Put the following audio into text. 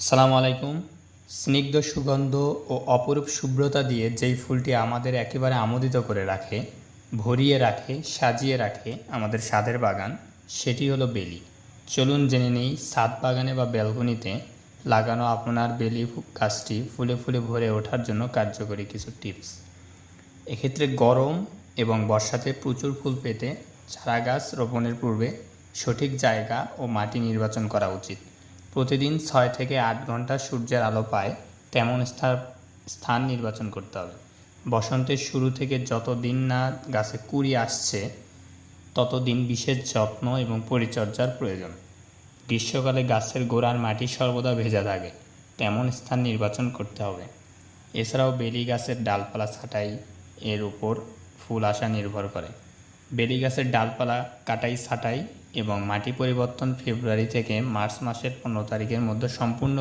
আসসালামু আলাইকুম। স্নিগ্ধ সুগন্ধ ও অপরূপ শুভ্রতা দিয়ে যেই ফুলটি আমাদের একেবারে আমোদিত করে রাখে, ভরিয়ে রাখে, সাজিয়ে রাখে আমাদের ছাদের বাগান, সেটি হলো বেলি। চলুন জেনে নেই ছাদ বাগানে বা ব্যালকনিতে লাগানো আপনার বেলি গাছটি ফুলে ফুলে ভরে ওঠার জন্য কার্যকরী কিছু টিপস। এক্ষেত্রে গরম এবং বর্ষাতে প্রচুর ফুল পেতে চারা গাছ রোপণের পূর্বে সঠিক জায়গা ও মাটি নির্বাচন করা উচিত। প্রতিদিন 6 থেকে 8 ঘন্টা সূর্যের আলো পায় তেমন স্থান নির্বাচন করতে হবে। বসন্তের শুরু থেকে যত দিন না গাছে কুঁড়ি আসছে ততদিন বিশেষ যত্ন এবং পরিচর্যার প্রয়োজন। গ্রীষ্মকালে গাছের গোড়ার মাটি সর্বদা ভেজা থাকে, তেমন স্থান নির্বাচন করতে হবে। এছাড়াও বেলি গাছের ডালপালা ছাঁটাই এর উপর ফুল আসা নির্ভর করে। বেলি গাছের ডালপালা কাটাই ছাঁটাই এবং মাটি পরিবর্তন ফেব্রুয়ারি থেকে মার্চ মাসের 15 তারিখের মধ্যে সম্পূর্ণ